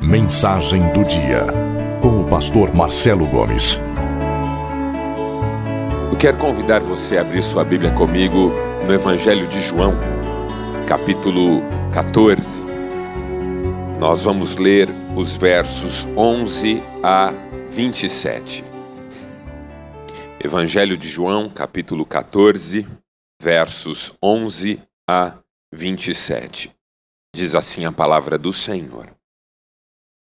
Mensagem do dia, com o pastor Marcelo Gomes. Eu quero convidar você a abrir sua Bíblia comigo no Evangelho de João, capítulo 14. Nós vamos ler os versos 11 a 27. Evangelho de João, capítulo 14, versos 11 a 27. Diz assim a palavra do Senhor.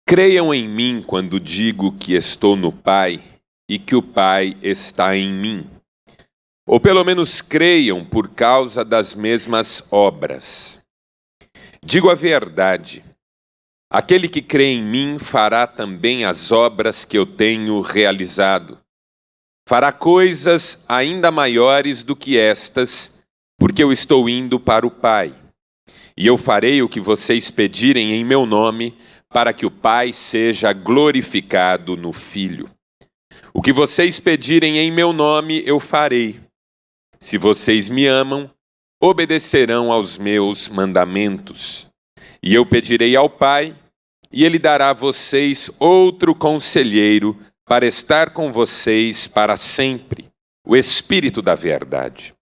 Creiam em mim quando digo que estou no Pai e que o Pai está em mim. Ou pelo menos creiam por causa das mesmas obras. Digo a verdade. Aquele que crê em mim fará também as obras que eu tenho realizado. Fará coisas ainda maiores do que estas, porque eu estou indo para o Pai. E eu farei o que vocês pedirem em meu nome, para que o Pai seja glorificado no Filho. O que vocês pedirem em meu nome, eu farei. Se vocês me amam, obedecerão aos meus mandamentos. E eu pedirei ao Pai, e Ele dará a vocês outro conselheiro para estar com vocês para sempre, o Espírito da Verdade.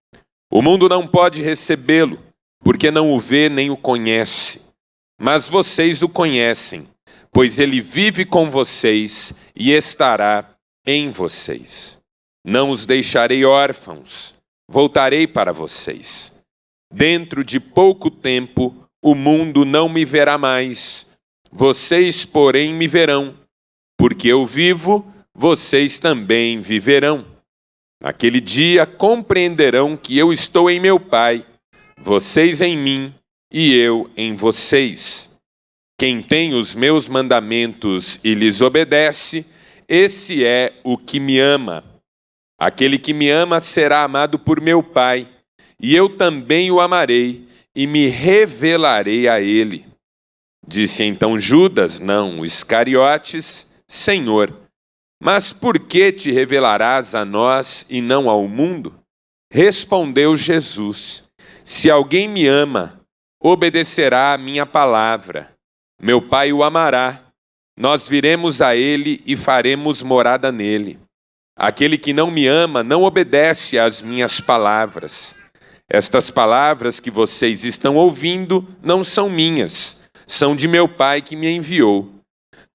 O mundo não pode recebê-lo, porque não o vê nem o conhece. Mas vocês o conhecem, pois ele vive com vocês e estará em vocês. Não os deixarei órfãos, voltarei para vocês. Dentro de pouco tempo, o mundo não me verá mais. Vocês, porém, me verão. Porque eu vivo, vocês também viverão. Naquele dia compreenderão que eu estou em meu Pai, vocês em mim e eu em vocês. Quem tem os meus mandamentos e lhes obedece, esse é o que me ama. Aquele que me ama será amado por meu Pai, e eu também o amarei e me revelarei a ele. Disse então Judas, não, Iscariotes, Senhor, mas por que te revelarás a nós e não ao mundo? Respondeu Jesus, se alguém me ama, obedecerá a minha palavra. Meu Pai o amará. Nós viremos a ele e faremos morada nele. Aquele que não me ama não obedece às minhas palavras. Estas palavras que vocês estão ouvindo não são minhas, são de meu Pai que me enviou.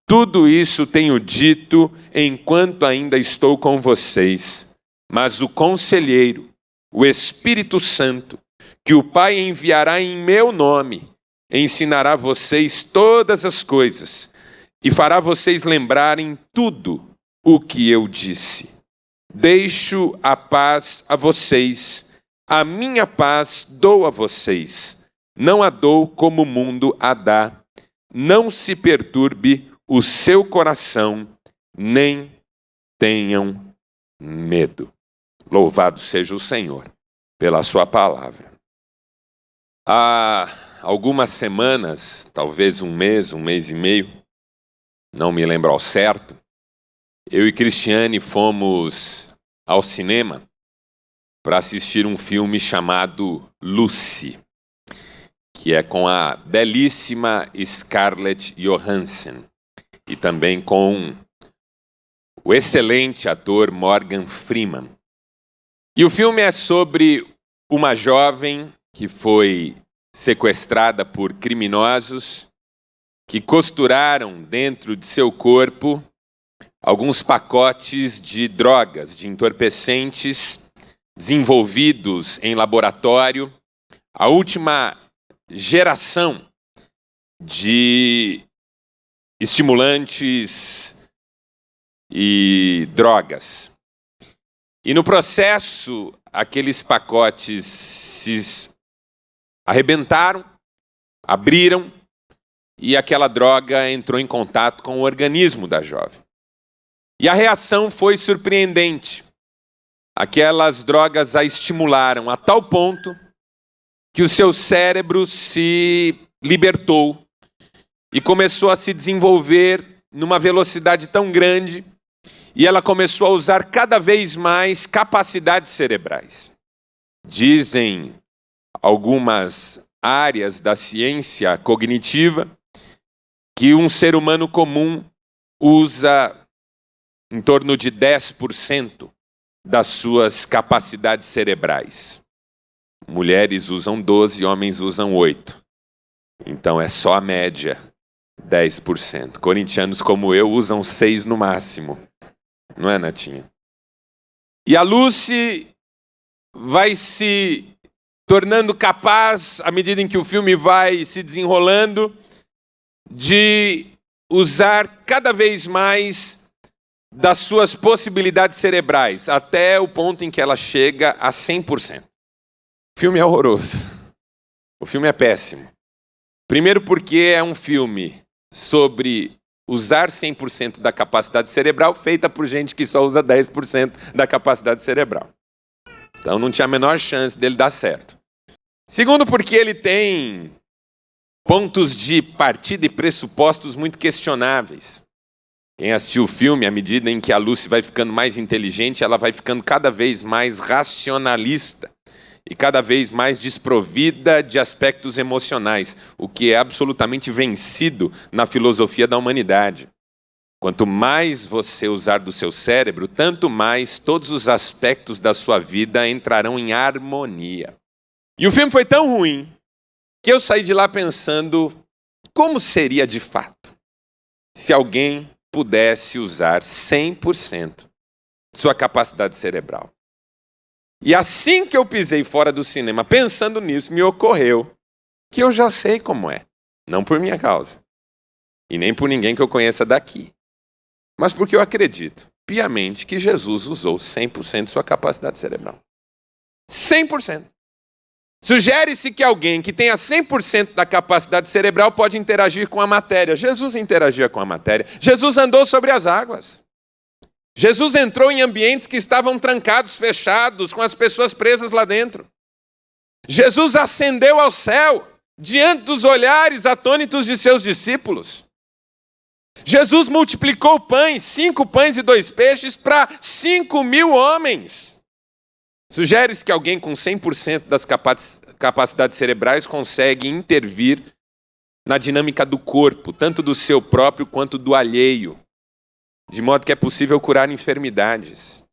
Tudo isso tenho dito enquanto ainda estou com vocês. Mas o Conselheiro, o Espírito Santo, que o Pai enviará em meu nome, ensinará vocês todas as coisas e fará vocês lembrarem tudo o que eu disse. Deixo a paz a vocês, a minha paz dou a vocês. Não a dou como o mundo a dá. Não se perturbe o seu coração, nem tenham medo. Louvado seja o Senhor pela sua palavra. Há algumas semanas, talvez um mês e meio, não me lembro ao certo, eu e Cristiane fomos ao cinema para assistir um filme chamado Lucy, que é com a belíssima Scarlett Johansson e também com o excelente ator Morgan Freeman. E o filme é sobre uma jovem que foi sequestrada por criminosos que costuraram dentro de seu corpo alguns pacotes de drogas, de entorpecentes desenvolvidos em laboratório, a última geração de estimulantes e drogas. E no processo, aqueles pacotes se arrebentaram, abriram, e aquela droga entrou em contato com o organismo da jovem. E a reação foi surpreendente. Aquelas drogas a estimularam a tal ponto que o seu cérebro se libertou e começou a se desenvolver numa velocidade tão grande, e ela começou a usar cada vez mais capacidades cerebrais. Dizem algumas áreas da ciência cognitiva que um ser humano comum usa em torno de 10% das suas capacidades cerebrais. Mulheres usam 12%, homens usam 8%. Então é só a média, 10%. Corintianos como eu usam 6% no máximo. Não é, Natinha? E a Lucy vai se tornando capaz, à medida em que o filme vai se desenrolando, de usar cada vez mais das suas possibilidades cerebrais, até o ponto em que ela chega a 100%. O filme é horroroso. O filme é péssimo. Primeiro porque é um filme sobre usar 100% da capacidade cerebral feita por gente que só usa 10% da capacidade cerebral. Então não tinha a menor chance dele dar certo. Segundo porque ele tem pontos de partida e pressupostos muito questionáveis. Quem assistiu o filme, à medida em que a Lucy vai ficando mais inteligente, ela vai ficando cada vez mais racionalista e cada vez mais desprovida de aspectos emocionais, o que é absolutamente vencido na filosofia da humanidade. Quanto mais você usar do seu cérebro, tanto mais todos os aspectos da sua vida entrarão em harmonia. E o filme foi tão ruim que eu saí de lá pensando como seria de fato se alguém pudesse usar 100% de sua capacidade cerebral. E assim que eu pisei fora do cinema, pensando nisso, me ocorreu que eu já sei como é. Não por minha causa. E nem por ninguém que eu conheça daqui. Mas porque eu acredito piamente que Jesus usou 100% de sua capacidade cerebral. 100%. Sugere-se que alguém que tenha 100% da capacidade cerebral pode interagir com a matéria. Jesus interagia com a matéria. Jesus andou sobre as águas. Jesus entrou em ambientes que estavam trancados, fechados, com as pessoas presas lá dentro. Jesus ascendeu ao céu, diante dos olhares atônitos de seus discípulos. Jesus multiplicou pães, 5 pães e 2 peixes, para 5.000 homens. Sugere-se que alguém com 100% das capacidades cerebrais consegue intervir na dinâmica do corpo, tanto do seu próprio quanto do alheio, de modo que é possível curar enfermidades.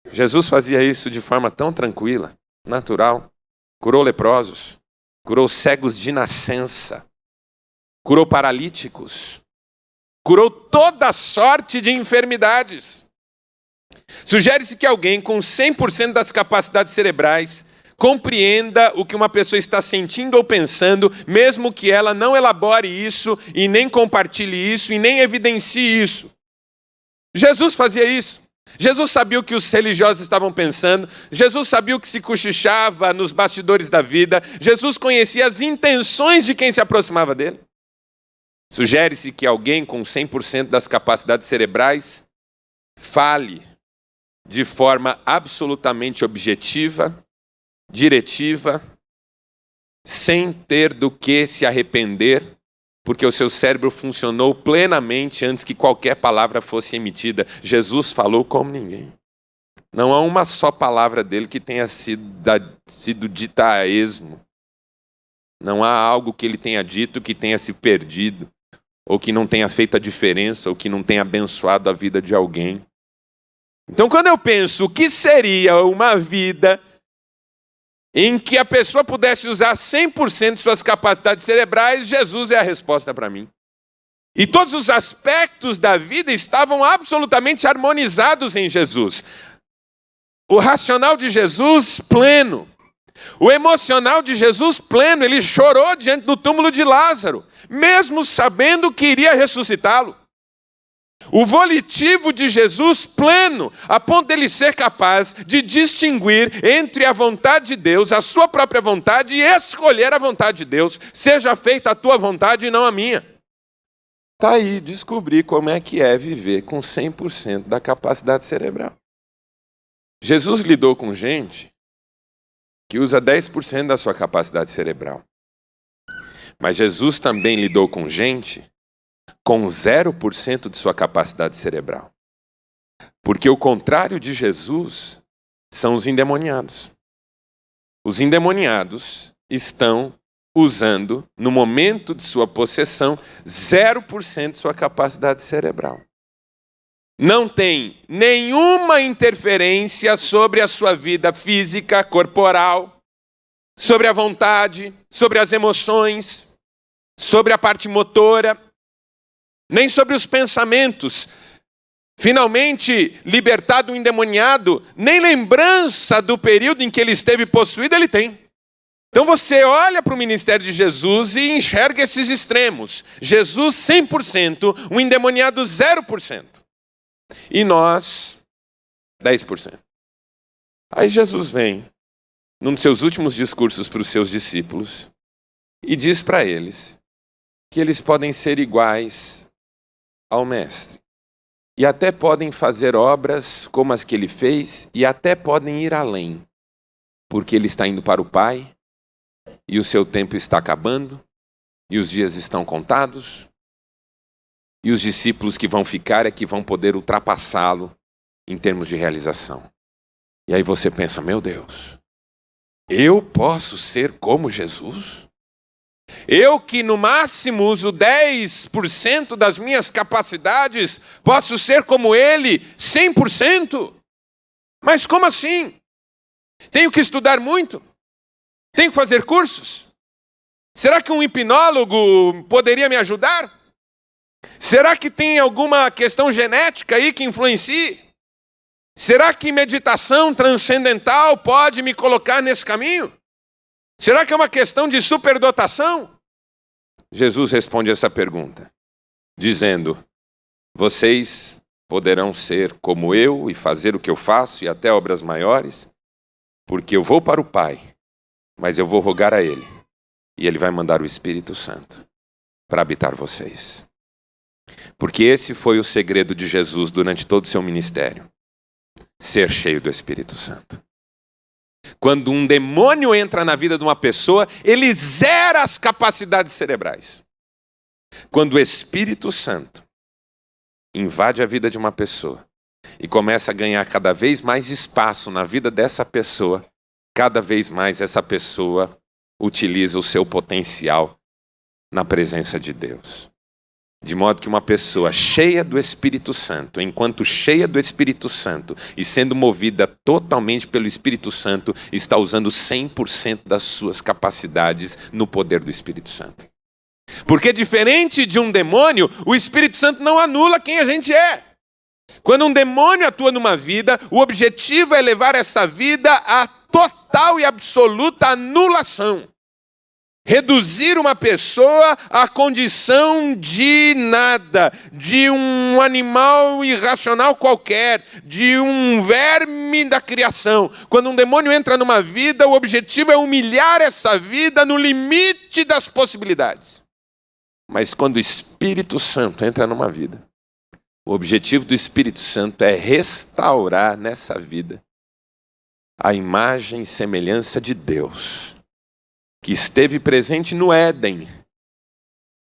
Jesus fazia isso de forma tão tranquila, natural. Curou leprosos, curou cegos de nascença, curou paralíticos, curou toda sorte de enfermidades. Sugere-se que alguém com 100% das capacidades cerebrais compreenda o que uma pessoa está sentindo ou pensando, mesmo que ela não elabore isso, e nem compartilhe isso, e nem evidencie isso. Jesus fazia isso. Jesus sabia o que os religiosos estavam pensando. Jesus sabia o que se cochichava nos bastidores da vida. Jesus conhecia as intenções de quem se aproximava dele. Sugere-se que alguém com 100% das capacidades cerebrais fale de forma absolutamente objetiva, diretiva, sem ter do que se arrepender, porque o seu cérebro funcionou plenamente antes que qualquer palavra fosse emitida. Jesus falou como ninguém. Não há uma só palavra dele que tenha sido dita a esmo. Não há algo que ele tenha dito que tenha se perdido, ou que não tenha feito a diferença, ou que não tenha abençoado a vida de alguém. Então, quando eu penso o que seria uma vida em que a pessoa pudesse usar 100% de suas capacidades cerebrais, Jesus é a resposta para mim. E todos os aspectos da vida estavam absolutamente harmonizados em Jesus. O racional de Jesus, pleno. O emocional de Jesus, pleno. Ele chorou diante do túmulo de Lázaro, mesmo sabendo que iria ressuscitá-lo. O volitivo de Jesus pleno, a ponto dele ser capaz de distinguir entre a vontade de Deus, a sua própria vontade, e escolher a vontade de Deus. Seja feita a tua vontade e não a minha. Tá aí, descobri como é que é viver com 100% da capacidade cerebral. Jesus lidou com gente que usa 10% da sua capacidade cerebral. Mas Jesus também lidou com gente com 0% de sua capacidade cerebral. Porque o contrário de Jesus são os endemoniados. Os endemoniados estão usando, no momento de sua possessão, 0% de sua capacidade cerebral. Não tem nenhuma interferência sobre a sua vida física, corporal, sobre a vontade, sobre as emoções, sobre a parte motora, nem sobre os pensamentos. Finalmente, libertado o endemoniado, nem lembrança do período em que ele esteve possuído ele tem. Então você olha para o ministério de Jesus e enxerga esses extremos. Jesus 100%, o endemoniado 0%. E nós, 10%. Aí Jesus vem, num dos seus últimos discursos para os seus discípulos, e diz para eles que eles podem ser iguais ao Mestre. E até podem fazer obras como as que ele fez, e até podem ir além. Porque ele está indo para o Pai, e o seu tempo está acabando, e os dias estão contados, e os discípulos que vão ficar é que vão poder ultrapassá-lo em termos de realização. E aí você pensa, meu Deus, eu posso ser como Jesus? Eu que no máximo uso 10% das minhas capacidades, posso ser como ele 100%? Mas como assim? Tenho que estudar muito? Tenho que fazer cursos? Será que um hipnólogo poderia me ajudar? Será que tem alguma questão genética aí que influencie? Será que meditação transcendental pode me colocar nesse caminho? Será que é uma questão de superdotação? Jesus responde essa pergunta, dizendo, vocês poderão ser como eu e fazer o que eu faço e até obras maiores, porque eu vou para o Pai, mas eu vou rogar a Ele, e Ele vai mandar o Espírito Santo para habitar vocês. Porque esse foi o segredo de Jesus durante todo o seu ministério. Ser cheio do Espírito Santo. Quando um demônio entra na vida de uma pessoa, ele zera as capacidades cerebrais. Quando o Espírito Santo invade a vida de uma pessoa e começa a ganhar cada vez mais espaço na vida dessa pessoa, cada vez mais essa pessoa utiliza o seu potencial na presença de Deus. De modo que uma pessoa cheia do Espírito Santo, enquanto cheia do Espírito Santo e sendo movida totalmente pelo Espírito Santo, está usando 100% das suas capacidades no poder do Espírito Santo. Porque diferente de um demônio, o Espírito Santo não anula quem a gente é. Quando um demônio atua numa vida, o objetivo é levar essa vida à total e absoluta anulação. Reduzir uma pessoa à condição de nada, de um animal irracional qualquer, de um verme da criação. Quando um demônio entra numa vida, o objetivo é humilhar essa vida no limite das possibilidades. Mas quando o Espírito Santo entra numa vida, o objetivo do Espírito Santo é restaurar nessa vida a imagem e semelhança de Deus, que esteve presente no Éden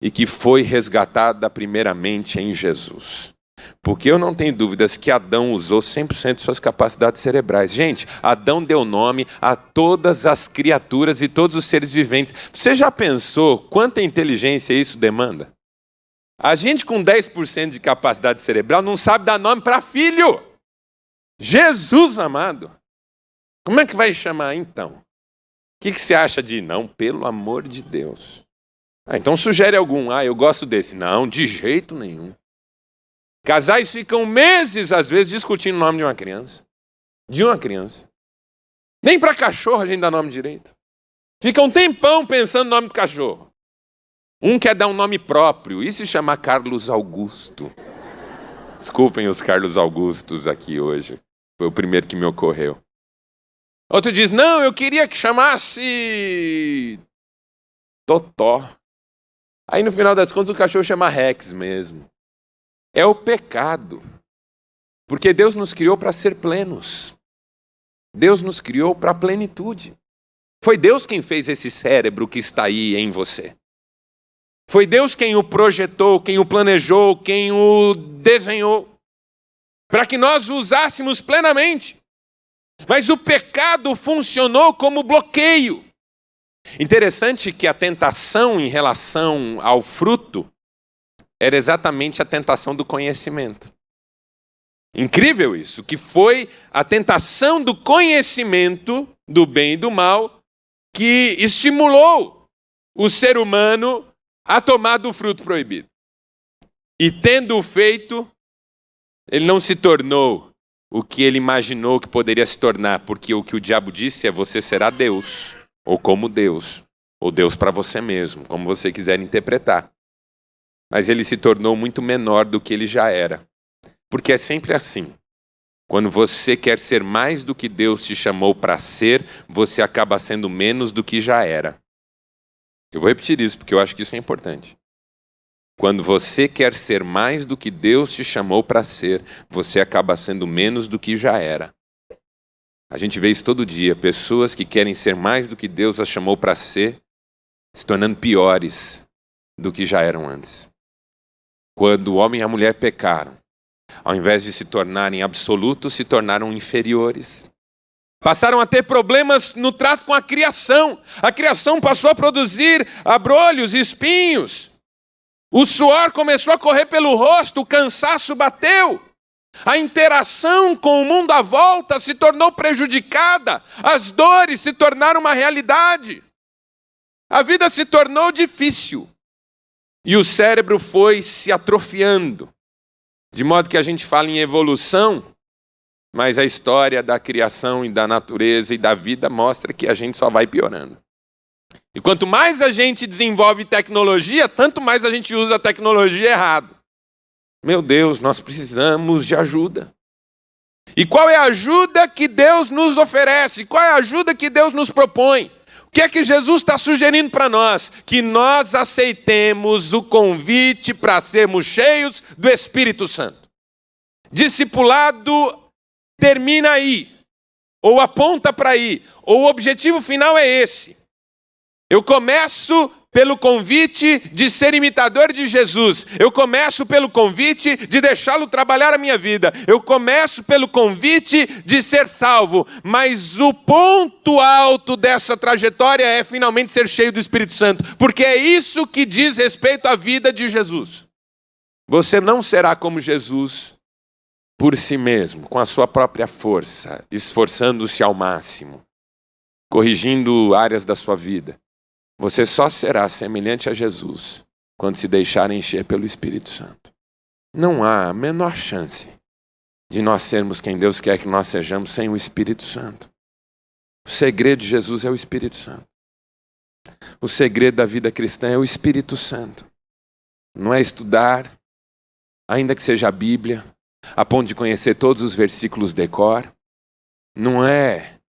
e que foi resgatada primeiramente em Jesus. Porque eu não tenho dúvidas que Adão usou 100% de suas capacidades cerebrais. Gente, Adão deu nome a todas as criaturas e todos os seres viventes. Você já pensou quanta inteligência isso demanda? A gente com 10% de capacidade cerebral não sabe dar nome para filho. Jesus amado. Como é que vai chamar então? O que você acha de não? Pelo amor de Deus. Então sugere algum. Eu gosto desse. Não, de jeito nenhum. Casais ficam meses, às vezes, discutindo o nome de uma criança. De uma criança. Nem para cachorro a gente dá nome direito. Fica um tempão pensando no nome do cachorro. Um quer dar um nome próprio. E se chamar Carlos Augusto? Desculpem os Carlos Augustos aqui hoje. Foi o primeiro que me ocorreu. Outro diz, não, eu queria que chamasse Totó. Aí no final das contas o cachorro chama Rex mesmo. É o pecado. Porque Deus nos criou para ser plenos. Deus nos criou para a plenitude. Foi Deus quem fez esse cérebro que está aí em você. Foi Deus quem o projetou, quem o planejou, quem o desenhou. Para que nós o usássemos plenamente. Mas o pecado funcionou como bloqueio. Interessante que a tentação em relação ao fruto era exatamente a tentação do conhecimento. Incrível isso, que foi a tentação do conhecimento do bem e do mal que estimulou o ser humano a tomar do fruto proibido. E tendo-o feito, ele não se tornou o que ele imaginou que poderia se tornar, porque o que o diabo disse é: você será Deus, ou como Deus, ou Deus para você mesmo, como você quiser interpretar. Mas ele se tornou muito menor do que ele já era. Porque é sempre assim. Quando você quer ser mais do que Deus te chamou para ser, você acaba sendo menos do que já era. Eu vou repetir isso, porque eu acho que isso é importante. Quando você quer ser mais do que Deus te chamou para ser, você acaba sendo menos do que já era. A gente vê isso todo dia. Pessoas que querem ser mais do que Deus as chamou para ser, se tornando piores do que já eram antes. Quando o homem e a mulher pecaram, ao invés de se tornarem absolutos, se tornaram inferiores. Passaram a ter problemas no trato com a criação. A criação passou a produzir abrolhos, espinhos. O suor começou a correr pelo rosto, o cansaço bateu. A interação com o mundo à volta se tornou prejudicada. As dores se tornaram uma realidade. A vida se tornou difícil. E o cérebro foi se atrofiando. De modo que a gente fala em evolução, mas a história da criação e da natureza e da vida mostra que a gente só vai piorando. E quanto mais a gente desenvolve tecnologia, tanto mais a gente usa a tecnologia errado. Meu Deus, nós precisamos de ajuda. E qual é a ajuda que Deus nos oferece? Qual é a ajuda que Deus nos propõe? O que é que Jesus está sugerindo para nós? Que nós aceitemos o convite para sermos cheios do Espírito Santo. Discipulado termina aí, ou aponta para aí, ou o objetivo final é esse. Eu começo pelo convite de ser imitador de Jesus. Eu começo pelo convite de deixá-lo trabalhar a minha vida. Eu começo pelo convite de ser salvo. Mas o ponto alto dessa trajetória é finalmente ser cheio do Espírito Santo. Porque é isso que diz respeito à vida de Jesus. Você não será como Jesus por si mesmo, com a sua própria força, esforçando-se ao máximo, corrigindo áreas da sua vida. Você só será semelhante a Jesus quando se deixar encher pelo Espírito Santo. Não há a menor chance de nós sermos quem Deus quer que nós sejamos sem o Espírito Santo. O segredo de Jesus é o Espírito Santo. O segredo da vida cristã é o Espírito Santo. Não é estudar, ainda que seja a Bíblia, a ponto de conhecer todos os versículos de cor. Não é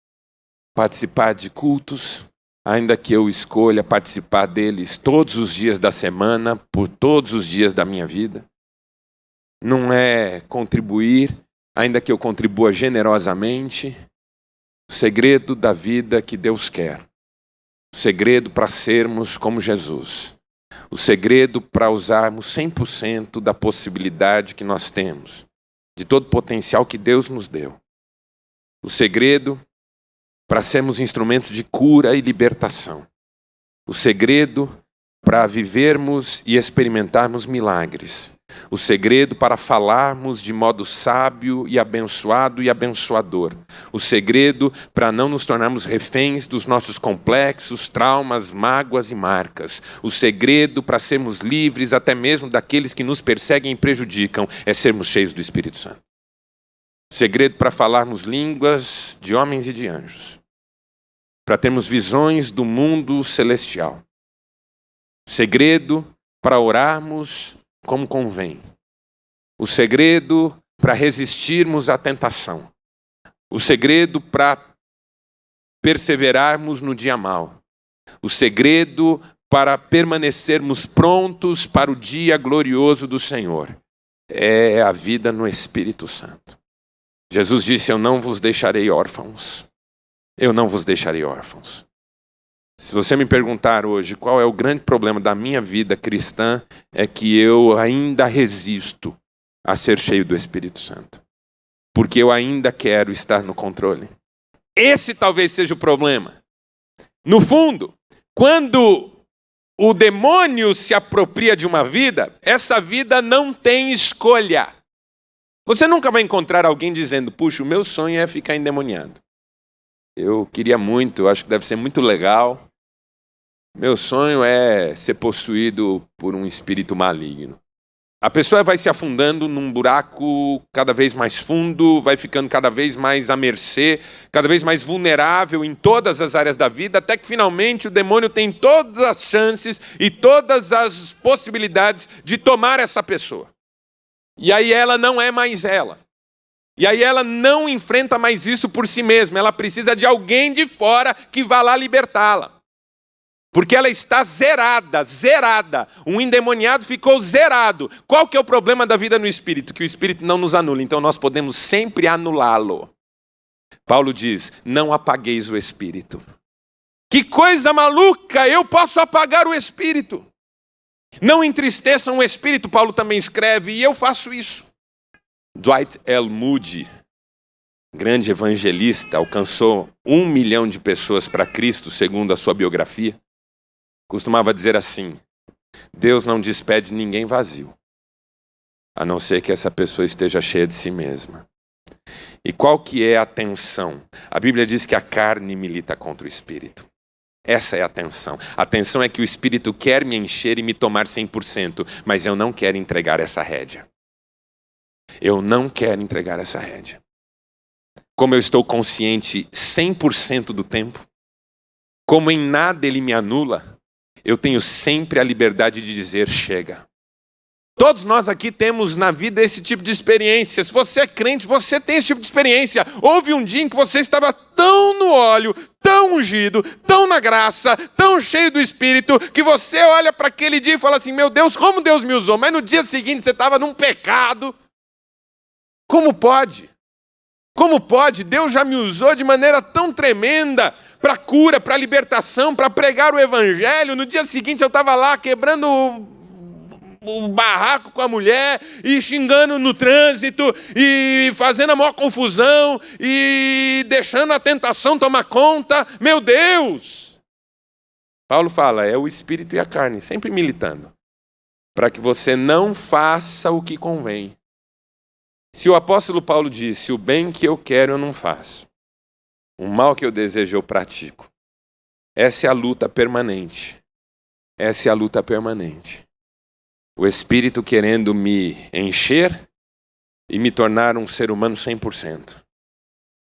participar de cultos, ainda que eu escolha participar deles todos os dias da semana, por todos os dias da minha vida. Não é contribuir, ainda que eu contribua generosamente. O segredo da vida que Deus quer. O segredo para sermos como Jesus. O segredo para usarmos 100% da possibilidade que nós temos, de todo o potencial que Deus nos deu. O segredo para sermos instrumentos de cura e libertação. O segredo para vivermos e experimentarmos milagres. O segredo para falarmos de modo sábio e abençoado e abençoador. O segredo para não nos tornarmos reféns dos nossos complexos, traumas, mágoas e marcas. O segredo para sermos livres até mesmo daqueles que nos perseguem e prejudicam é sermos cheios do Espírito Santo. O segredo para falarmos línguas de homens e de anjos. Para termos visões do mundo celestial. O segredo para orarmos como convém. O segredo para resistirmos à tentação. O segredo para perseverarmos no dia mau. O segredo para permanecermos prontos para o dia glorioso do Senhor. É a vida no Espírito Santo. Jesus disse: eu não vos deixarei órfãos. Eu não vos deixarei órfãos. Se você me perguntar hoje qual é o grande problema da minha vida cristã, é que eu ainda resisto a ser cheio do Espírito Santo. Porque eu ainda quero estar no controle. Esse talvez seja o problema. No fundo, Quando o demônio se apropria de uma vida, essa vida não tem escolha. Você nunca vai encontrar alguém dizendo, puxa, o meu sonho é ficar endemoniado. Eu queria muito, acho que deve ser muito legal. Meu sonho é ser possuído por um espírito maligno. A pessoa vai se afundando num buraco cada vez mais fundo, vai ficando cada vez mais à mercê, cada vez mais vulnerável em todas as áreas da vida, até que finalmente o demônio tem todas as chances e todas as possibilidades de tomar essa pessoa. E aí ela não é mais ela. E aí ela não enfrenta mais isso por si mesma, ela precisa de alguém de fora que vá lá libertá-la. Porque ela está zerada. Um endemoniado ficou zerado. Qual que é o problema da vida no Espírito? Que o Espírito não nos anula, então nós podemos sempre anulá-lo. Paulo diz, não apagueis o Espírito. Que coisa maluca, eu posso apagar o Espírito. Não entristeçam o Espírito, Paulo também escreve, e eu faço isso. Dwight L. Moody, grande evangelista, alcançou 1 milhão de pessoas para Cristo, segundo a sua biografia. Costumava dizer assim, Deus não despede ninguém vazio, a não ser que essa pessoa esteja cheia de si mesma. E qual que é a tensão? A Bíblia diz que a carne milita contra o Espírito. Essa é a tensão. A tensão é que o Espírito quer me encher e me tomar 100%, mas eu não quero entregar essa rédea. Eu não quero entregar essa rédea. Como eu estou consciente 100% do tempo, como em nada ele me anula, eu tenho sempre a liberdade de dizer, chega. Todos nós aqui temos na vida esse tipo de experiência. Se você é crente, você tem esse tipo de experiência. Houve um dia em que você estava tão no óleo, tão ungido, tão na graça, tão cheio do Espírito, que você olha para aquele dia e fala assim, meu Deus, como Deus me usou. Mas no dia seguinte você estava num pecado. Como pode? Como pode? Deus já me usou de maneira tão tremenda para cura, para libertação, para pregar o evangelho. No dia seguinte eu estava lá quebrando o barraco com a mulher e xingando no trânsito e fazendo a maior confusão e deixando a tentação tomar conta. Meu Deus! Paulo fala, é o espírito e a carne, sempre militando, para que você não faça o que convém. Se o apóstolo Paulo disse, o bem que eu quero eu não faço, o mal que eu desejo eu pratico. Essa é a luta permanente. Essa é a luta permanente. O Espírito querendo me encher e me tornar um ser humano 100%.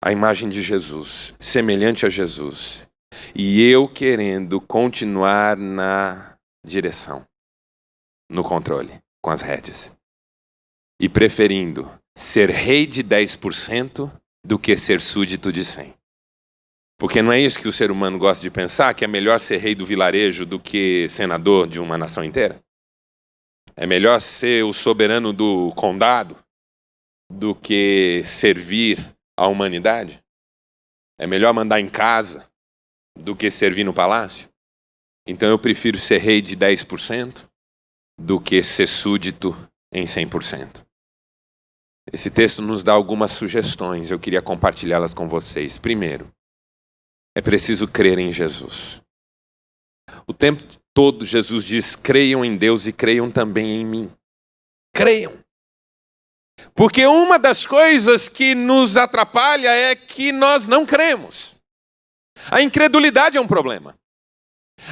A imagem de Jesus, semelhante a Jesus. E eu querendo continuar na direção, no controle, com as rédeas. E preferindo ser rei de 10% do que ser súdito de 100%. Porque não é isso que o ser humano gosta de pensar, que é melhor ser rei do vilarejo do que senador de uma nação inteira? É melhor ser o soberano do condado do que servir a humanidade? É melhor mandar em casa do que servir no palácio? Então eu prefiro ser rei de 10% do que ser súdito em 100%. Esse texto nos dá algumas sugestões, eu queria compartilhá-las com vocês. Primeiro, é preciso crer em Jesus. O tempo todo Jesus diz, creiam em Deus e creiam também em mim. Creiam. Porque uma das coisas que nos atrapalha é que nós não cremos. A incredulidade é um problema.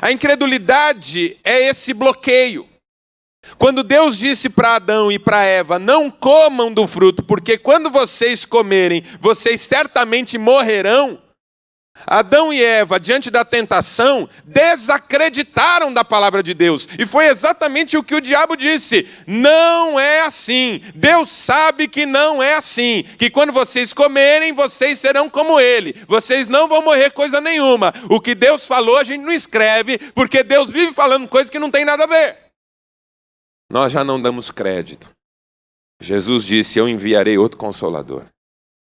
A incredulidade é esse bloqueio. Quando Deus disse para Adão e para Eva, não comam do fruto, porque quando vocês comerem, vocês certamente morrerão. Adão e Eva, diante da tentação, desacreditaram da palavra de Deus. E foi exatamente o que o diabo disse. Não é assim. Deus sabe que não é assim. Que quando vocês comerem, vocês serão como ele. Vocês não vão morrer coisa nenhuma. O que Deus falou, a gente não escreve, porque Deus vive falando coisas que não tem nada a ver. Nós já não damos crédito. Jesus disse, eu enviarei outro Consolador.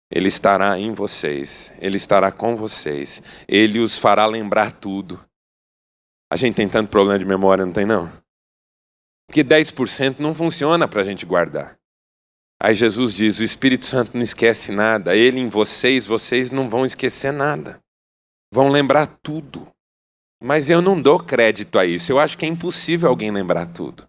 Ele estará em vocês, ele estará com vocês, ele os fará lembrar tudo. A gente tem tanto problema de memória, não tem não? Porque 10% não funciona para a gente guardar. Aí Jesus diz, o Espírito Santo não esquece nada, ele em vocês, vocês não vão esquecer nada. Vão lembrar tudo. Mas eu não dou crédito a isso. Eu acho que é impossível alguém lembrar tudo.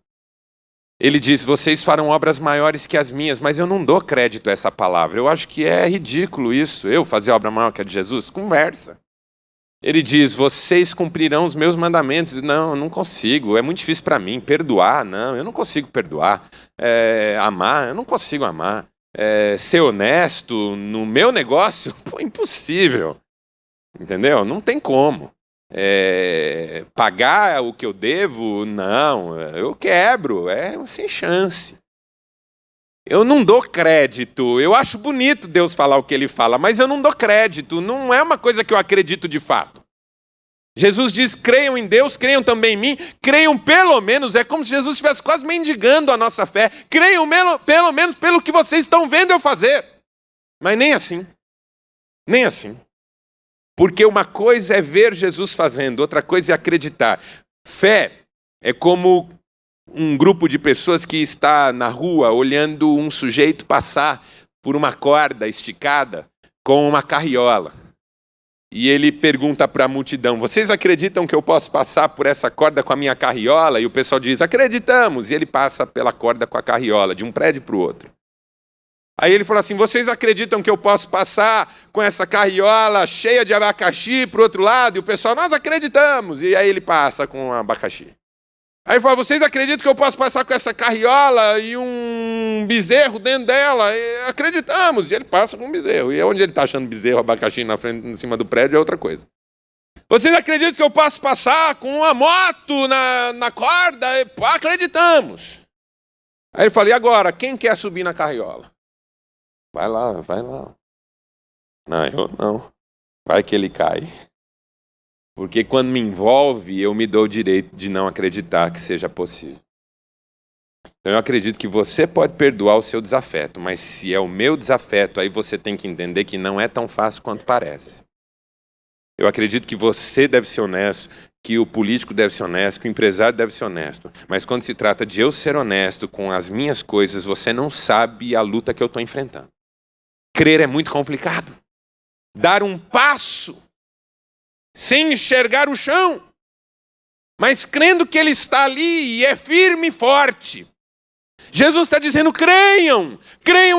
Ele diz, vocês farão obras maiores que as minhas, mas eu não dou crédito a essa palavra. Eu acho que é ridículo isso. Eu fazer obra maior que a de Jesus? Conversa. Ele diz, vocês cumprirão os meus mandamentos. Não, eu não consigo. É muito difícil para mim. Perdoar, não. Eu não consigo perdoar. Amar, eu não consigo amar. Ser honesto no meu negócio? Pô, impossível. Entendeu? Não tem como. Pagar o que eu devo? Não, eu quebro, sem chance. Eu não dou crédito. Eu acho bonito Deus falar o que ele fala, mas eu não dou crédito. Não é uma coisa que eu acredito de fato. Jesus diz, creiam em Deus, creiam também em mim. Creiam pelo menos, é como se Jesus estivesse quase mendigando a nossa fé. Creiam pelo menos pelo que vocês estão vendo eu fazer. Mas nem assim. Nem assim. Porque uma coisa é ver Jesus fazendo, outra coisa é acreditar. Fé é como um grupo de pessoas que está na rua olhando um sujeito passar por uma corda esticada com uma carriola. E ele pergunta para a multidão, vocês acreditam que eu posso passar por essa corda com a minha carriola? E o pessoal diz, acreditamos. E ele passa pela corda com a carriola, de um prédio para o outro. Aí ele falou assim, vocês acreditam que eu posso passar com essa carriola cheia de abacaxi para o outro lado? E o pessoal, nós acreditamos. E aí ele passa com o abacaxi. Aí ele falou, vocês acreditam que eu posso passar com essa carriola e um bezerro dentro dela? E acreditamos. E ele passa com o bezerro. E onde ele está achando bezerro, abacaxi na frente, em cima do prédio é outra coisa. Vocês acreditam que eu posso passar com uma moto na corda? Acreditamos. Aí ele falou, e agora, quem quer subir na carriola? Vai lá, vai lá. Não, eu não. Vai que ele cai. Porque quando me envolve, eu me dou o direito de não acreditar que seja possível. Então eu acredito que você pode perdoar o seu desafeto, mas se é o meu desafeto, aí você tem que entender que não é tão fácil quanto parece. Eu acredito que você deve ser honesto, que o político deve ser honesto, que o empresário deve ser honesto. Mas quando se trata de eu ser honesto com as minhas coisas, você não sabe a luta que eu estou enfrentando. Crer é muito complicado. Dar um passo sem enxergar o chão, mas crendo que ele está ali e é firme e forte. Jesus está dizendo, creiam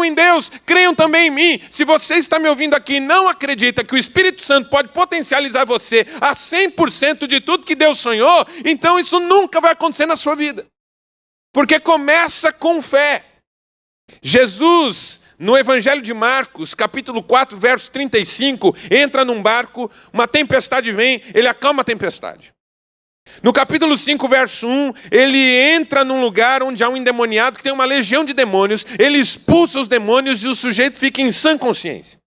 em Deus, creiam também em mim. Se você está me ouvindo aqui e não acredita que o Espírito Santo pode potencializar você a 100% de tudo que Deus sonhou, então isso nunca vai acontecer na sua vida. Porque começa com fé. Jesus, no Evangelho de Marcos, capítulo 4, verso 35, entra num barco, uma tempestade vem, ele acalma a tempestade. No capítulo 5, verso 1, ele entra num lugar onde há um endemoniado que tem uma legião de demônios, ele expulsa os demônios e o sujeito fica em sã consciência.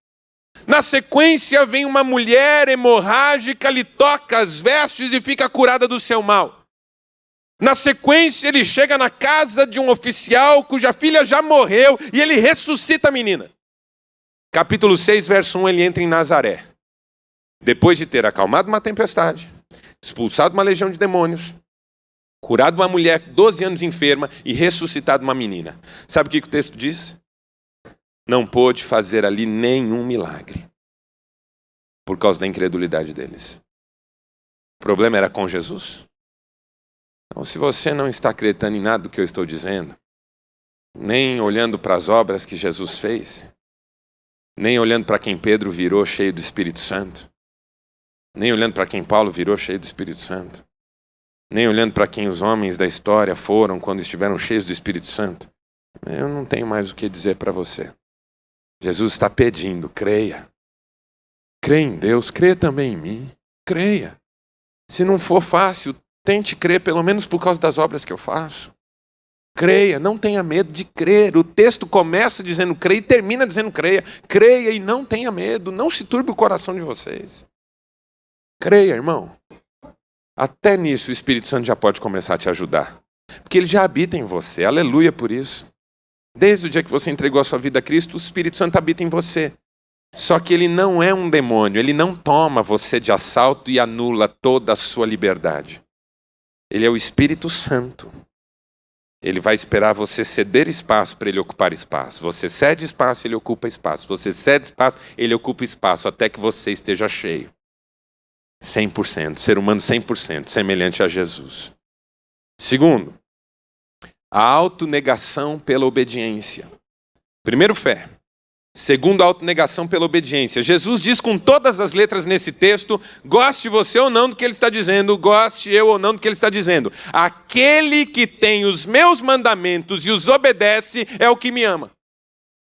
Na sequência vem uma mulher hemorrágica, lhe toca as vestes e fica curada do seu mal. Na sequência, ele chega na casa de um oficial cuja filha já morreu e ele ressuscita a menina. Capítulo 6, verso 1, ele entra em Nazaré. Depois de ter acalmado uma tempestade, expulsado uma legião de demônios, curado uma mulher 12 anos enferma e ressuscitado uma menina. Sabe o que o texto diz? Não pôde fazer ali nenhum milagre por causa da incredulidade deles. O problema era com Jesus? Então, se você não está acreditando em nada do que eu estou dizendo, nem olhando para as obras que Jesus fez, nem olhando para quem Pedro virou cheio do Espírito Santo, nem olhando para quem Paulo virou cheio do Espírito Santo, nem olhando para quem os homens da história foram quando estiveram cheios do Espírito Santo, eu não tenho mais o que dizer para você. Jesus está pedindo, creia. Creia em Deus, creia também em mim. Creia. Se não for fácil, tente crer pelo menos por causa das obras que eu faço. Creia, não tenha medo de crer. O texto começa dizendo creia e termina dizendo creia. Creia e não tenha medo, não se turbe o coração de vocês. Creia, irmão. Até nisso o Espírito Santo já pode começar a te ajudar. Porque ele já habita em você, aleluia por isso. Desde o dia que você entregou a sua vida a Cristo, o Espírito Santo habita em você. Só que ele não é um demônio, ele não toma você de assalto e anula toda a sua liberdade. Ele é o Espírito Santo. Ele vai esperar você ceder espaço para ele ocupar espaço. Você cede espaço, ele ocupa espaço. Você cede espaço, ele ocupa espaço, até que você esteja cheio. 100%, ser humano 100%, semelhante a Jesus. Segundo, a autonegação pela obediência. Primeiro, fé. Segundo, a autonegação pela obediência. Jesus diz com todas as letras nesse texto, goste você ou não do que ele está dizendo, goste eu ou não do que ele está dizendo. Aquele que tem os meus mandamentos e os obedece é o que me ama.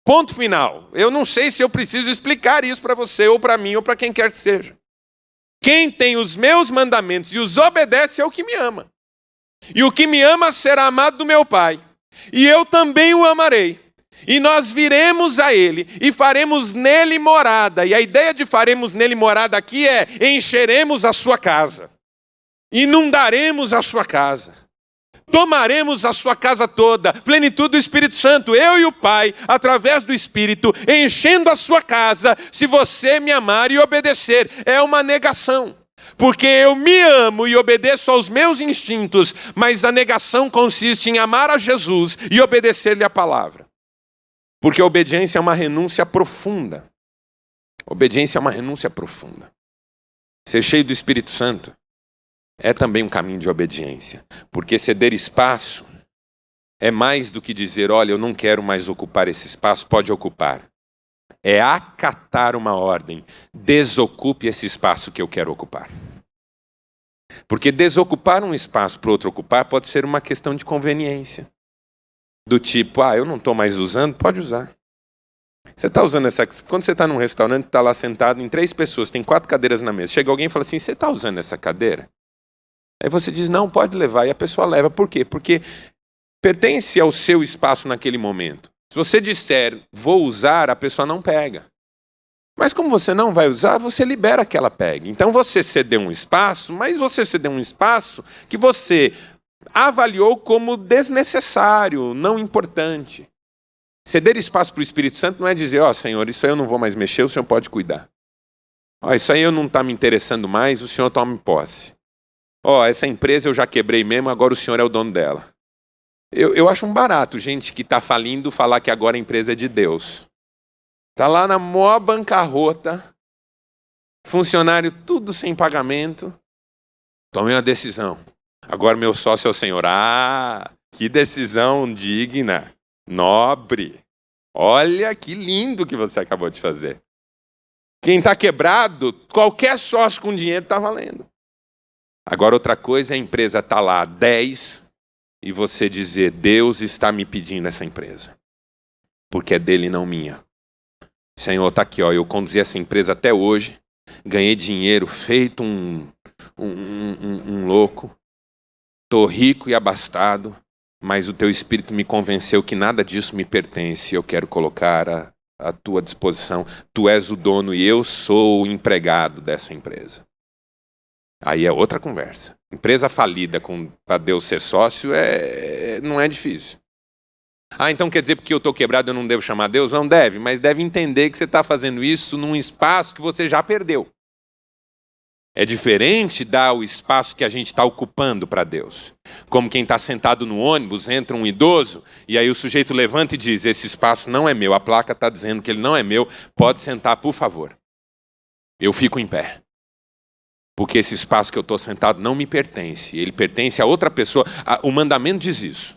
Ponto final. Eu não sei se eu preciso explicar isso para você, ou para mim, ou para quem quer que seja. Quem tem os meus mandamentos e os obedece é o que me ama. E o que me ama será amado do meu Pai. E eu também o amarei. E nós viremos a ele e faremos nele morada. E a ideia de faremos nele morada aqui é encheremos a sua casa. Inundaremos a sua casa. Tomaremos a sua casa toda, plenitude do Espírito Santo, eu e o Pai, através do Espírito, enchendo a sua casa, se você me amar e obedecer. É uma negação. Porque eu me amo e obedeço aos meus instintos, mas a negação consiste em amar a Jesus e obedecer-lhe a palavra. Porque a obediência é uma renúncia profunda. Obediência é uma renúncia profunda. Ser cheio do Espírito Santo é também um caminho de obediência. Porque ceder espaço é mais do que dizer, olha, eu não quero mais ocupar esse espaço, pode ocupar. É acatar uma ordem. Desocupe esse espaço que eu quero ocupar. Porque desocupar um espaço para outro ocupar pode ser uma questão de conveniência. Do tipo, eu não estou mais usando, pode usar. Você está usando essa... Quando você está num restaurante, está lá sentado em 3 pessoas, tem 4 cadeiras na mesa. Chega alguém e fala assim, você está usando essa cadeira? Aí você diz, não, pode levar. E a pessoa leva. Por quê? Porque pertence ao seu espaço naquele momento. Se você disser, vou usar, a pessoa não pega. Mas como você não vai usar, você libera que ela pegue. Então você cedeu um espaço, mas você cedeu um espaço que você avaliou como desnecessário, não importante. Ceder espaço para o Espírito Santo não é dizer, Senhor, isso aí eu não vou mais mexer, o Senhor pode cuidar. Isso aí eu não está me interessando mais, o Senhor tome posse. Essa empresa eu já quebrei mesmo, agora o Senhor é o dono dela. Eu acho um barato gente que está falindo falar que agora a empresa é de Deus. Está lá na maior bancarrota, funcionário tudo sem pagamento. Tomei uma decisão. Agora meu sócio é o Senhor. Que decisão digna, nobre. Olha que lindo que você acabou de fazer. Quem está quebrado, qualquer sócio com dinheiro está valendo. Agora outra coisa é a empresa está lá 10 e você dizer, Deus está me pedindo essa empresa. Porque é dele, não minha. Senhor, está aqui, eu conduzi essa empresa até hoje, ganhei dinheiro, feito um louco, estou rico e abastado, mas o teu Espírito me convenceu que nada disso me pertence, eu quero colocar à tua disposição. Tu és o dono e eu sou o empregado dessa empresa. Aí é outra conversa. Empresa falida para Deus ser sócio não é difícil. Então quer dizer porque eu estou quebrado eu não devo chamar Deus? Não deve, mas deve entender que você está fazendo isso num espaço que você já perdeu. É diferente dar o espaço que a gente está ocupando para Deus. Como quem está sentado no ônibus, entra um idoso, e aí o sujeito levanta e diz, esse espaço não é meu, a placa está dizendo que ele não é meu, pode sentar, por favor. Eu fico em pé. Porque esse espaço que eu estou sentado não me pertence, ele pertence a outra pessoa. O mandamento diz isso.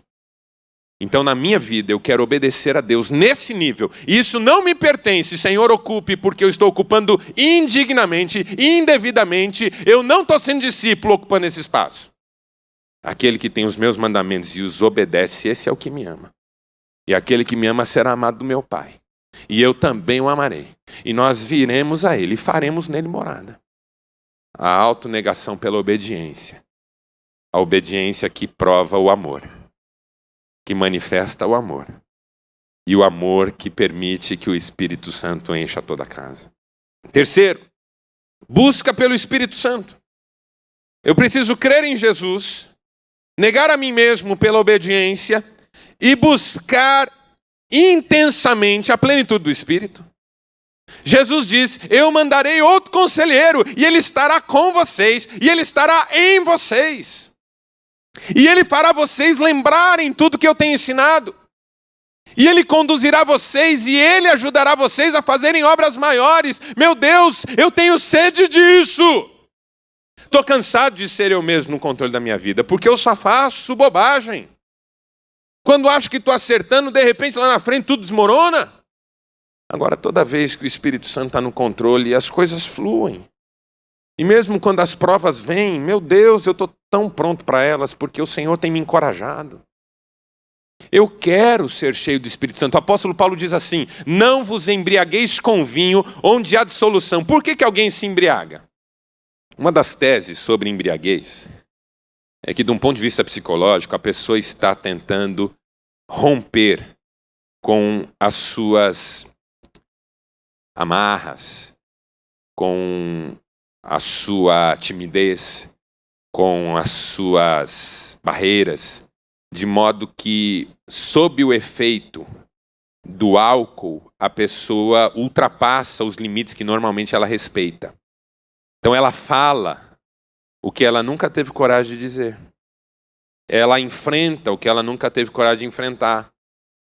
Então, na minha vida, eu quero obedecer a Deus nesse nível. Isso não me pertence, Senhor, ocupe, porque eu estou ocupando indignamente, indevidamente. Eu não estou sendo discípulo ocupando esse espaço. Aquele que tem os meus mandamentos e os obedece, esse é o que me ama. E aquele que me ama será amado do meu Pai. E eu também o amarei. E nós viremos a ele e faremos nele morada. A autonegação pela obediência. A obediência que prova o amor. Que manifesta o amor. E o amor que permite que o Espírito Santo encha toda a casa. Terceiro, busca pelo Espírito Santo. Eu preciso crer em Jesus, negar a mim mesmo pela obediência e buscar intensamente a plenitude do Espírito. Jesus diz, eu mandarei outro conselheiro e ele estará com vocês e ele estará em vocês. E ele fará vocês lembrarem tudo que eu tenho ensinado. E ele conduzirá vocês e ele ajudará vocês a fazerem obras maiores. Meu Deus, eu tenho sede disso. Estou cansado de ser eu mesmo no controle da minha vida, porque eu só faço bobagem. Quando acho que estou acertando, de repente lá na frente tudo desmorona. Agora, toda vez que o Espírito Santo está no controle, as coisas fluem. E mesmo quando as provas vêm, meu Deus, eu estou tão pronto para elas, porque o Senhor tem me encorajado. Eu quero ser cheio do Espírito Santo. O apóstolo Paulo diz assim: não vos embriagueis com vinho, onde há dissolução. Por que alguém se embriaga? Uma das teses sobre embriaguez é que, de um ponto de vista psicológico, a pessoa está tentando romper com as suas amarras, com a sua timidez, com as suas barreiras, de modo que, sob o efeito do álcool, a pessoa ultrapassa os limites que normalmente ela respeita. Então ela fala o que ela nunca teve coragem de dizer. Ela enfrenta o que ela nunca teve coragem de enfrentar.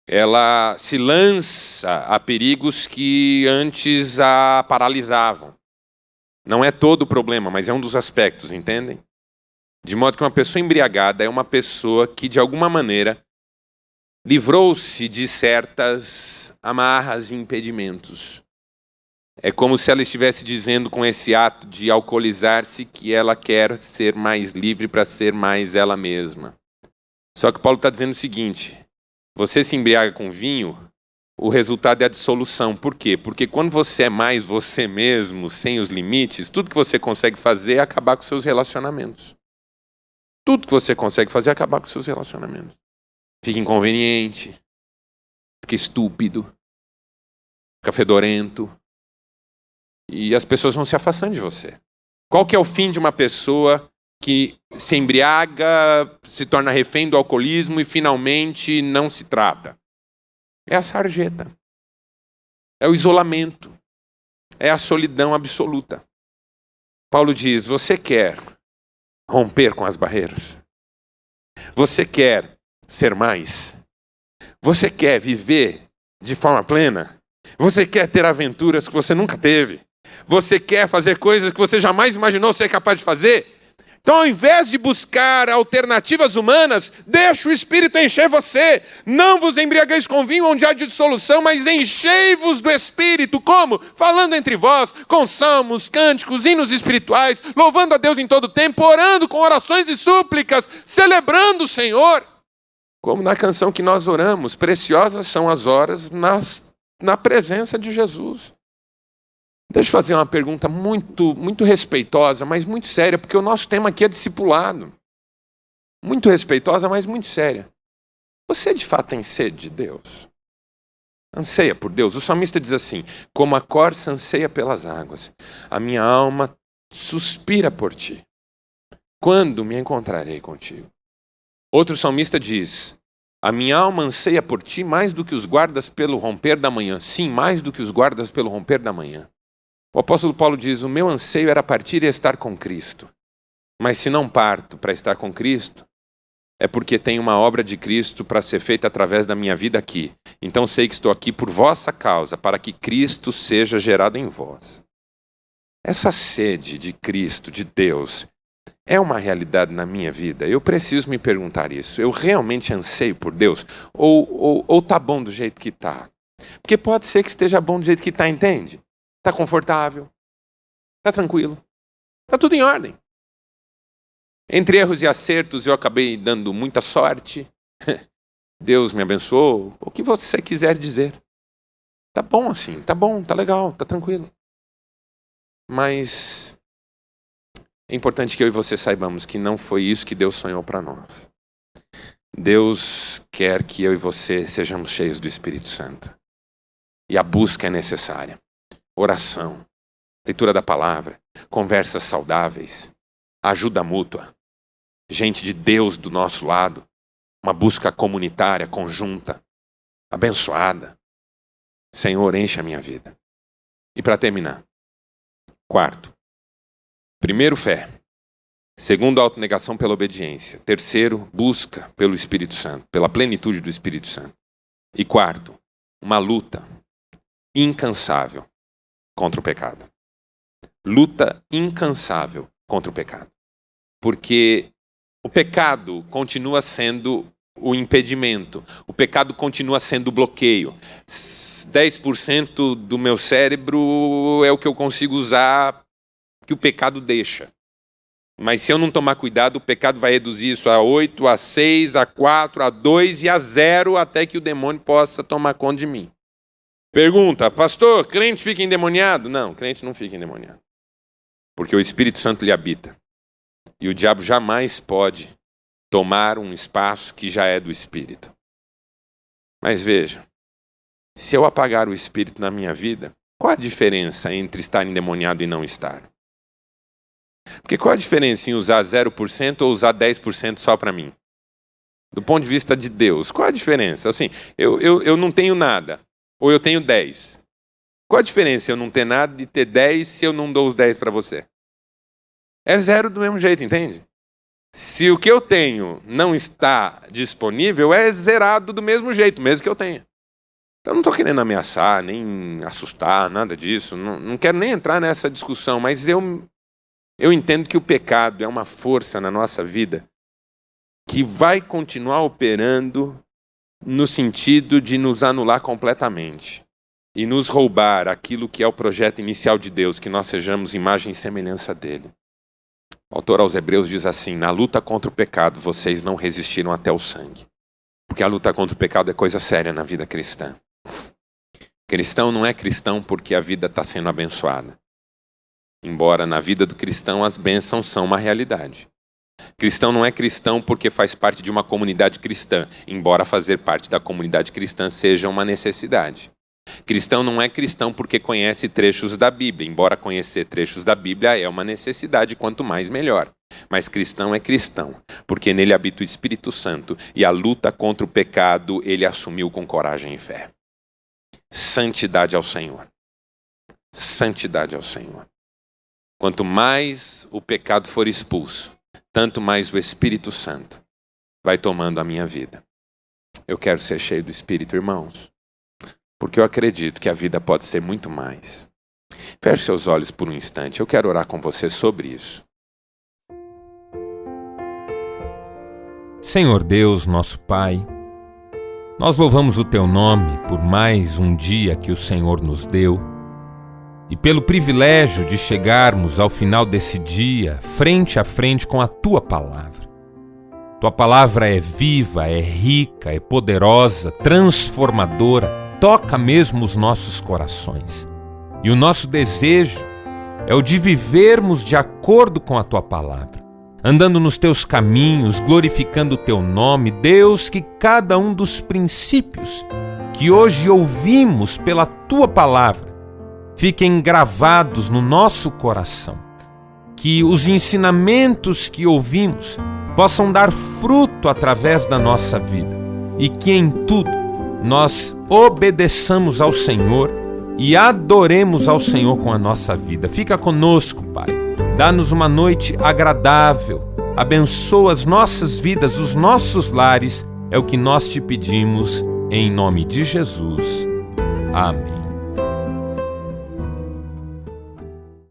Ela se lança a perigos que antes a paralisavam. Não é todo o problema, mas é um dos aspectos, entendem? De modo que uma pessoa embriagada é uma pessoa que, de alguma maneira, livrou-se de certas amarras e impedimentos. É como se ela estivesse dizendo com esse ato de alcoolizar-se que ela quer ser mais livre para ser mais ela mesma. Só que Paulo está dizendo o seguinte: você se embriaga com vinho, o resultado é a dissolução. Por quê? Porque quando você é mais você mesmo, sem os limites, tudo que você consegue fazer é acabar com seus relacionamentos. Tudo que você consegue fazer é acabar com seus relacionamentos. Fica inconveniente, fica estúpido, fica fedorento. E as pessoas vão se afastando de você. Qual que é o fim de uma pessoa que se embriaga, se torna refém do alcoolismo e finalmente não se trata? É a sarjeta. É o isolamento. É a solidão absoluta. Paulo diz: você quer romper com as barreiras? Você quer ser mais? Você quer viver de forma plena? Você quer ter aventuras que você nunca teve? Você quer fazer coisas que você jamais imaginou ser capaz de fazer? Então, ao invés de buscar alternativas humanas, deixa o Espírito encher você. Não vos embriagueis com vinho onde há dissolução, mas enchei-vos do Espírito. Como? Falando entre vós, com salmos, cânticos, hinos espirituais, louvando a Deus em todo tempo, orando com orações e súplicas, celebrando o Senhor. Como na canção que nós oramos: preciosas são as horas na presença de Jesus. Deixa eu fazer uma pergunta muito respeitosa, mas muito séria, porque o nosso tema aqui é discipulado. Muito respeitosa, mas muito séria. Você de fato tem sede de Deus? Anseia por Deus? O salmista diz assim: como a corça anseia pelas águas, a minha alma suspira por ti. Quando me encontrarei contigo? Outro salmista diz: a minha alma anseia por ti mais do que os guardas pelo romper da manhã. Sim, mais do que os guardas pelo romper da manhã. O apóstolo Paulo diz: o meu anseio era partir e estar com Cristo. Mas se não parto para estar com Cristo, é porque tem uma obra de Cristo para ser feita através da minha vida aqui. Então sei que estou aqui por vossa causa, para que Cristo seja gerado em vós. Essa sede de Cristo, de Deus, é uma realidade na minha vida? Eu preciso me perguntar isso. Eu realmente anseio por Deus? Ou tá bom do jeito que tá? Porque pode ser que esteja bom do jeito que tá, entende? Tá confortável, tá tranquilo, tá tudo em ordem. Entre erros e acertos eu acabei dando muita sorte. Deus me abençoou, o que você quiser dizer. Tá bom assim, tá bom, tá legal, tá tranquilo. Mas é importante que eu e você saibamos que não foi isso que Deus sonhou para nós. Deus quer que eu e você sejamos cheios do Espírito Santo. E a busca é necessária. Oração, leitura da palavra, conversas saudáveis, ajuda mútua, gente de Deus do nosso lado, uma busca comunitária, conjunta, abençoada. Senhor, enche a minha vida. E para terminar, quarto, primeiro, fé. Segundo, autonegação pela obediência. Terceiro, busca pelo Espírito Santo, pela plenitude do Espírito Santo. E quarto, uma luta incansável contra o pecado. Luta incansável contra o pecado. Porque o pecado continua sendo o impedimento. O pecado continua sendo o bloqueio. 10% do meu cérebro é o que eu consigo usar que o pecado deixa. Mas se eu não tomar cuidado, o pecado vai reduzir isso a 8, a 6, a 4, a 2 e a 0 até que o demônio possa tomar conta de mim. Pergunta, pastor, crente fica endemoniado? Não, crente não fica endemoniado. Porque o Espírito Santo lhe habita. E o diabo jamais pode tomar um espaço que já é do Espírito. Mas veja, se eu apagar o Espírito na minha vida, qual a diferença entre estar endemoniado e não estar? Porque qual a diferença em usar 0% ou usar 10% só para mim? Do ponto de vista de Deus, qual a diferença? Assim, eu não tenho nada, ou eu tenho 10. Qual a diferença eu não ter nada e ter 10 se eu não dou os 10 para você? É 0 do mesmo jeito, entende? Se o que eu tenho não está disponível, é zerado do mesmo jeito, mesmo que eu tenha. Então, eu não estou querendo ameaçar, nem assustar, nada disso. Não quero nem entrar nessa discussão, mas eu entendo que o pecado é uma força na nossa vida que vai continuar operando no sentido de nos anular completamente e nos roubar aquilo que é o projeto inicial de Deus, que nós sejamos imagem e semelhança dele. O autor aos Hebreus diz assim: na luta contra o pecado, vocês não resistiram até o sangue. Porque a luta contra o pecado é coisa séria na vida cristã. Cristão não é cristão porque a vida está sendo abençoada. Embora na vida do cristão as bênçãos são uma realidade. Cristão não é cristão porque faz parte de uma comunidade cristã, embora fazer parte da comunidade cristã seja uma necessidade. Cristão não é cristão porque conhece trechos da Bíblia, embora conhecer trechos da Bíblia é uma necessidade, quanto mais melhor. Mas cristão é cristão, porque nele habita o Espírito Santo e a luta contra o pecado ele assumiu com coragem e fé. Santidade ao Senhor. Santidade ao Senhor. Quanto mais o pecado for expulso, tanto mais o Espírito Santo vai tomando a minha vida. Eu quero ser cheio do Espírito, irmãos, porque eu acredito que a vida pode ser muito mais. Feche seus olhos por um instante, eu quero orar com você sobre isso. Senhor Deus, nosso Pai, nós louvamos o Teu nome por mais um dia que o Senhor nos deu e pelo privilégio de chegarmos ao final desse dia frente a frente com a Tua Palavra. Tua Palavra é viva, é rica, é poderosa, transformadora, toca mesmo os nossos corações. E o nosso desejo é o de vivermos de acordo com a Tua Palavra, andando nos Teus caminhos, glorificando o Teu nome. Deus, que cada um dos princípios que hoje ouvimos pela Tua Palavra fiquem gravados no nosso coração. Que os ensinamentos que ouvimos possam dar fruto através da nossa vida e que em tudo nós obedeçamos ao Senhor e adoremos ao Senhor com a nossa vida. Fica conosco, Pai. Dá-nos uma noite agradável. Abençoa as nossas vidas, os nossos lares. É o que nós te pedimos em nome de Jesus. Amém.